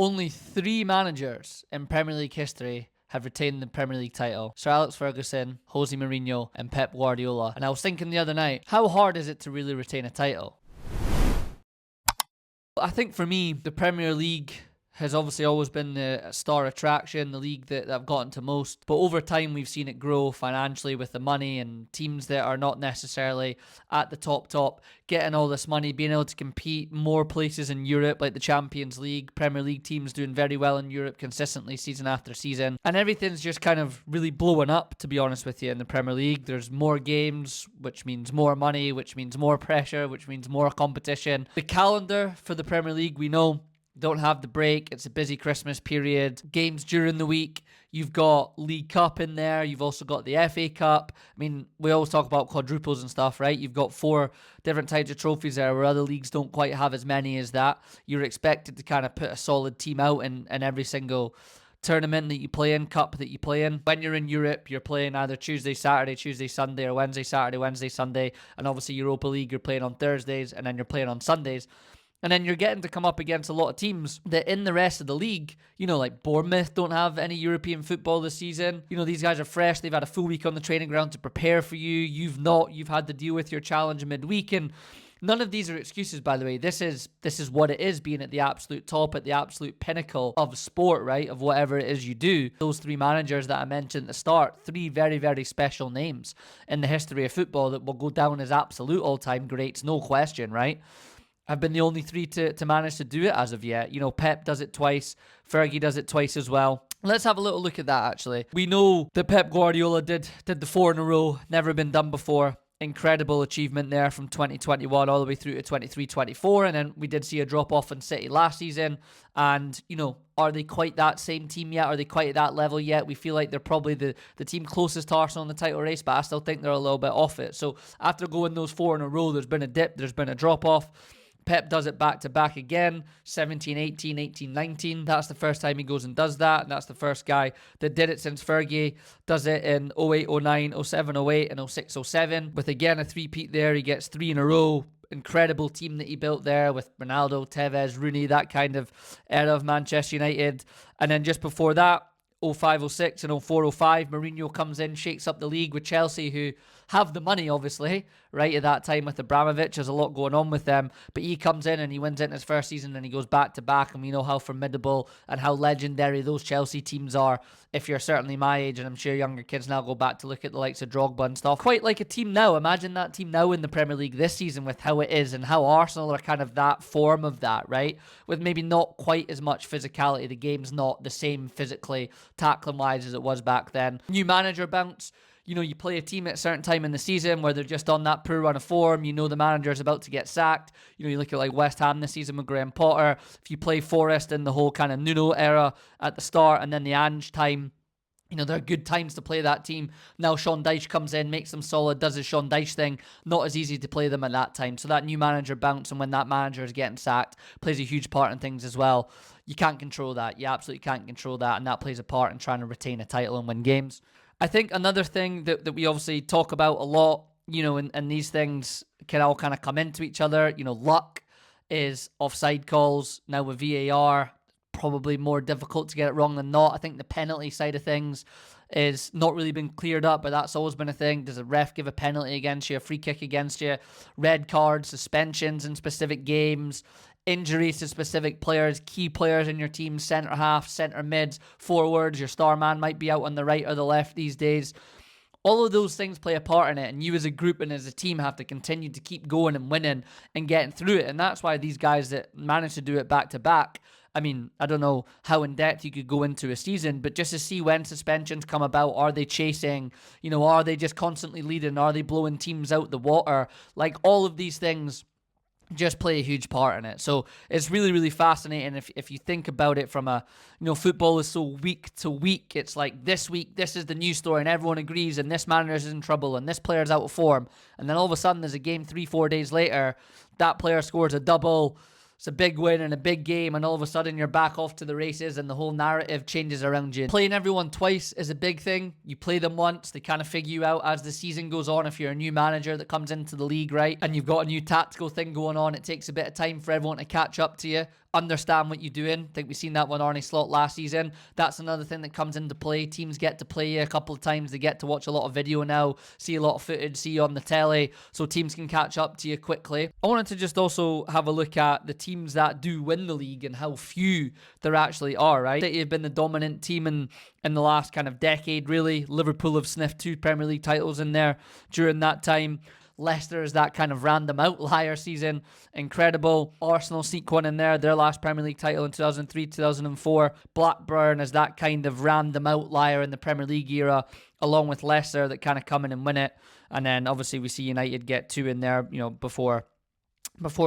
Only 3 managers in Premier League history have retained the Premier League title. Sir Alex Ferguson, Jose Mourinho and Pep Guardiola. And I was thinking the other night, how hard is it to really retain a title? I think for me, the Premier League has obviously always been the star attraction, the league that I've gotten to most. But over time, we've seen it grow financially with the money and teams that are not necessarily at the top, getting all this money, being able to compete more places in Europe, like the Champions League, Premier League teams doing very well in Europe consistently season after season. And everything's just kind of really blowing up, to be honest with you, in the Premier League. There's more games, which means more money, which means more pressure, which means more competition. The calendar for the Premier League, we know, don't have the break. It's a busy Christmas period. Games during the week. You've got League Cup in there. You've also got the FA Cup. I mean, we always talk about quadruples and stuff, right? You've got 4 different types of trophies there where other leagues don't quite have as many as that. You're expected to kind of put a solid team out in every single tournament that you play in, cup that you play in. When you're in Europe, you're playing either Tuesday, Saturday, Tuesday, Sunday, or Wednesday, Saturday, Wednesday, Sunday. And obviously Europa League, you're playing on Thursdays, and then you're playing on Sundays. And then you're getting to come up against a lot of teams that in the rest of the league, like Bournemouth don't have any European football this season. These guys are fresh. They've had a full week on the training ground to prepare for you. You've not. You've had to deal with your challenge midweek. And none of these are excuses, by the way. This is what it is, being at the absolute top, at the absolute pinnacle of sport, right? Of whatever it is you do. Those 3 managers that I mentioned at the start, 3 very, very special names in the history of football that will go down as absolute all-time greats, no question, right? Have been the only 3 to manage to do it as of yet. Pep does it twice. Fergie does it twice as well. Let's have a little look at that, actually. We know that Pep Guardiola did the 4 in a row. Never been done before. Incredible achievement there from 2021 all the way through to 23-24. And then we did see a drop-off in City last season. And, are they quite that same team yet? Are they quite at that level yet? We feel like they're probably the team closest to Arsenal in the title race, but I still think they're a little bit off it. So after going those 4 in a row, there's been a dip, there's been a drop-off. Pep does it back-to-back again, 17-18, 18-19. That's the first time he goes and does that, and that's the first guy that did it since Fergie does it in 08-09, 07-08, and 06-07. With, again, a three-peat there. He gets 3 in a row. Incredible team that he built there with Ronaldo, Tevez, Rooney, that kind of era of Manchester United. And then just before that, 05-06 and 04-05, Mourinho comes in, shakes up the league with Chelsea, who have the money, obviously, right, at that time with Abramovich. There's a lot going on with them, but he comes in and he wins it in his first season and he goes back-to-back, and we know how formidable and how legendary those Chelsea teams are. If you're certainly my age, and I'm sure younger kids now go back to look at the likes of Drogba and stuff, quite like a team now. Imagine that team now in the Premier League this season with how it is and how Arsenal are kind of that form of that, right, with maybe not quite as much physicality. The game's not the same physically, tackling-wise, as it was back then. New manager bounce. You play a team at a certain time in the season where they're just on that poor run of form. The manager is about to get sacked. You look at like West Ham this season with Graham Potter. If you play Forest in the whole kind of Nuno era at the start and then the Ange time, there are good times to play that team. Now Sean Dyche comes in, makes them solid, does his Sean Dyche thing. Not as easy to play them at that time. So that new manager bounce, and when that manager is getting sacked, plays a huge part in things as well. You can't control that. You absolutely can't control that. And that plays a part in trying to retain a title and win games. I think another thing that we obviously talk about a lot, and these things can all kind of come into each other. Luck is offside calls. Now with VAR, probably more difficult to get it wrong than not. I think the penalty side of things is not really been cleared up, but that's always been a thing. Does a ref give a penalty against you, a free kick against you, red cards, suspensions in specific games, injuries to specific players, key players in your team, centre half, centre mids, forwards, your star man might be out on the right or the left these days. All of those things play a part in it, and you as a group and as a team have to continue to keep going and winning and getting through it. And that's why these guys that manage to do it back-to-back, I mean, I don't know how in-depth you could go into a season, but just to see when suspensions come about, are they chasing, are they just constantly leading, are they blowing teams out the water? Like, all of these things just play a huge part in it. So it's really, really fascinating if you think about it from a, football is so week to week. It's like this week, this is the news story and everyone agrees and this manager is in trouble and this player's out of form. And then all of a sudden there's a game 3-4 days later, that player scores a double, it's a big win and a big game, and all of a sudden you're back off to the races and the whole narrative changes around you. Playing everyone twice is a big thing. You play them once, they kind of figure you out as the season goes on. If you're a new manager that comes into the league, right, and you've got a new tactical thing going on, it takes a bit of time for everyone to catch up to you. understand what you're doing. I think we've seen that with Arne Slot last season. That's another thing that comes into play. Teams get to play you a couple of times. They get to watch a lot of video now, see a lot of footage, see you on the telly, so teams can catch up to you quickly. I wanted to just also have a look at the teams that do win the league and how few there actually are, right? City have been the dominant team in the last kind of decade, really. Liverpool have sniffed 2 Premier League titles in there during that time. Leicester is that kind of random outlier season. Incredible. Arsenal sneak one in there, their last Premier League title in 2003, 2004. Blackburn is that kind of random outlier in the Premier League era, along with Leicester that kind of come in and win it. And then obviously we see United get 2 in there, before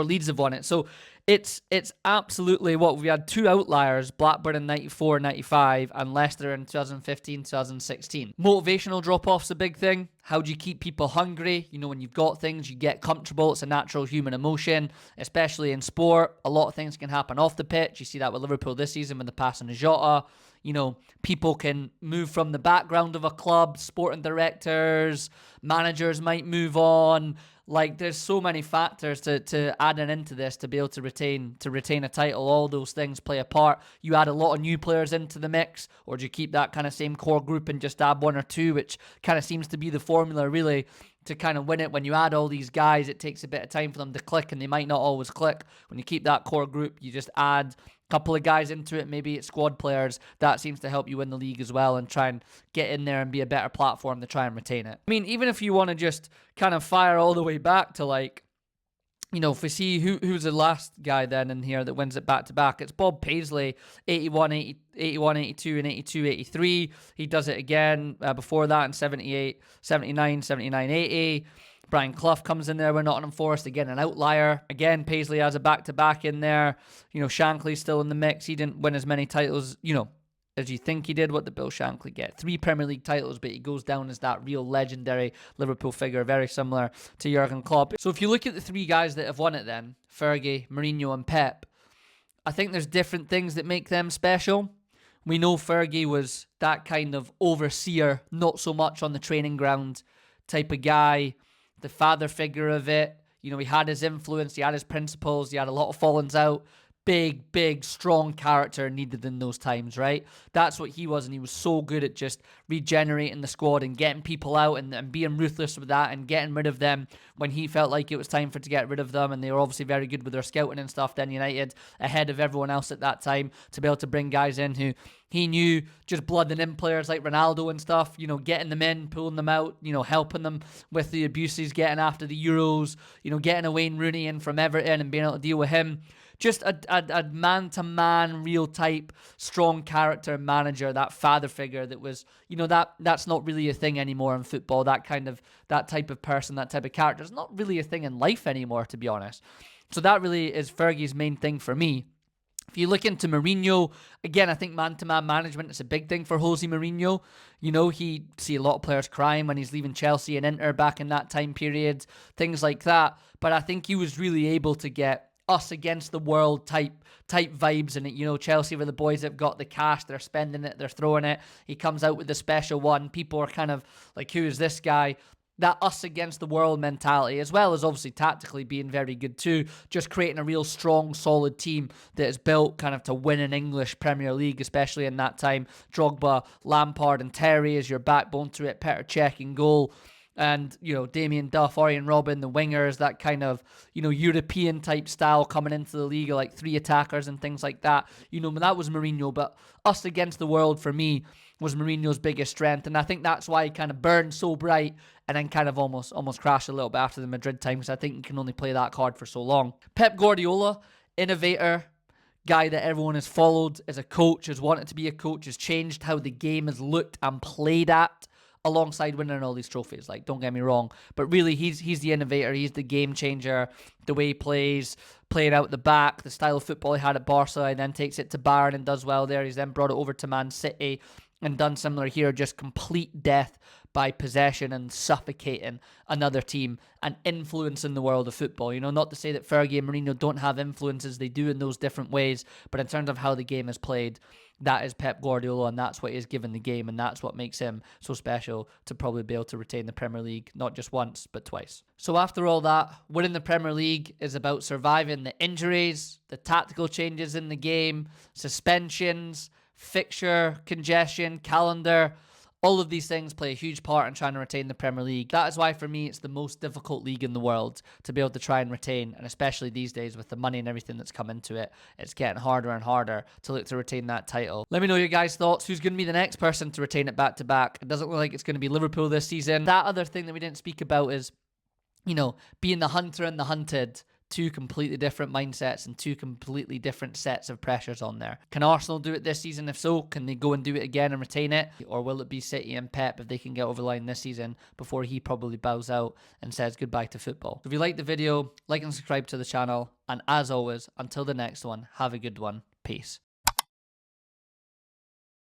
Leeds have won it. So it's absolutely what we had 2 outliers, Blackburn in 94, 95 and Leicester in 2015, 2016. Motivational drop-off's a big thing. How do you keep people hungry? When you've got things, you get comfortable. It's a natural human emotion, especially in sport. A lot of things can happen off the pitch. You see that with Liverpool this season with the passing of Jota. People can move from the background of a club, sporting directors, managers might move on. Like, there's so many factors to adding into this to be able to retain a title. All those things play a part. You add a lot of new players into the mix, or do you keep that kind of same core group and just add 1 or 2, which kind of seems to be the formula, really, to kind of win it. When you add all these guys, it takes a bit of time for them to click, and they might not always click. When you keep that core group, you just add couple of guys into it, maybe it's squad players, that seems to help you win the league as well and try and get in there and be a better platform to try and retain it. I mean, even if you want to just kind of fire all the way back to, like, if we see who's the last guy then in here that wins it back to back, it's Bob Paisley, 81, 82, and 82, 83. He does it again before that in 78, 79, 79, 80. Brian Clough comes in there with Nottingham Forest, again an outlier. Again, Paisley has a back-to-back in there. Shankly's still in the mix. He didn't win as many titles, as you think he did. What did Bill Shankly get? 3 Premier League titles, but he goes down as that real legendary Liverpool figure, very similar to Jurgen Klopp. So if you look at the 3 guys that have won it then, Fergie, Mourinho and Pep, I think there's different things that make them special. We know Fergie was that kind of overseer, not so much on the training ground type of guy, the father figure of it. He had his influence, he had his principles, he had a lot of fallings out. Big, strong character needed in those times, right? That's what he was, and he was so good at just regenerating the squad and getting people out and being ruthless with that and getting rid of them when he felt like it was time to get rid of them. And they were obviously very good with their scouting and stuff then, United, ahead of everyone else at that time, to be able to bring guys in who he knew, just blooding in players like Ronaldo and stuff, getting them in, pulling them out, helping them with the abuses, getting after the Euros, getting a Wayne Rooney in from Everton and being able to deal with him. Just a man-to-man, real type, strong character manager, that father figure that was, that's not really a thing anymore in football. That type of person, that type of character is not really a thing in life anymore, to be honest. So that really is Fergie's main thing for me. If you look into Mourinho, again, I think man-to-man management is a big thing for Jose Mourinho. He see a lot of players crying when he's leaving Chelsea and Inter back in that time period, things like that. But I think he was really able to get us against the world type vibes in it. Chelsea were the boys that have got the cash, they're spending it, they're throwing it. He comes out with the special one. People are kind of like, who is this guy? That us against the world mentality, as well as obviously tactically being very good too, just creating a real strong, solid team that is built kind of to win an English Premier League, especially in that time. Drogba, Lampard and Terry as your backbone to it, Petr Cech in goal. And, Damien Duff, Arjen Robben, the wingers, that kind of, European type style coming into the league, like 3 attackers and things like that. That was Mourinho, but us against the world for me was Mourinho's biggest strength. And I think that's why he kind of burned so bright and then kind of almost crashed a little bit after the Madrid time, because I think you can only play that card for so long. Pep Guardiola, innovator, guy that everyone has followed as a coach, has wanted to be a coach, has changed how the game has looked and played at, alongside winning all these trophies. Like, don't get me wrong, but really he's the innovator, he's the game changer. The way he plays, playing out the back, the style of football he had at Barca, and then takes it to Bayern and does well there. He's then brought it over to Man City and done similar here, just complete death by possession and suffocating another team and influencing the world of football. You know, not to say that Fergie and Mourinho don't have influences, they do in those different ways, but in terms of how the game is played, that is Pep Guardiola, and that's what he's given the game, and that's what makes him so special to probably be able to retain the Premier League, not just once, but twice. So after all that, winning the Premier League is about surviving the injuries, the tactical changes in the game, suspensions, fixture, congestion, calendar. All of these things play a huge part in trying to retain the Premier League. That is why, for me, it's the most difficult league in the world to be able to try and retain. And especially these days with the money and everything that's come into it, it's getting harder and harder to look to retain that title. Let me know your guys' thoughts. Who's going to be the next person to retain it back to back? It doesn't look like it's going to be Liverpool this season. That other thing that we didn't speak about is, you know, being the hunter and the hunted. Two completely different mindsets and two completely different sets of pressures on there. Can Arsenal do it this season? If so, can they go and do it again and retain it? Or will it be City and Pep if they can get over the line this season before he probably bows out and says goodbye to football? So if you liked the video, like and subscribe to the channel. And as always, until the next one, have a good one. Peace.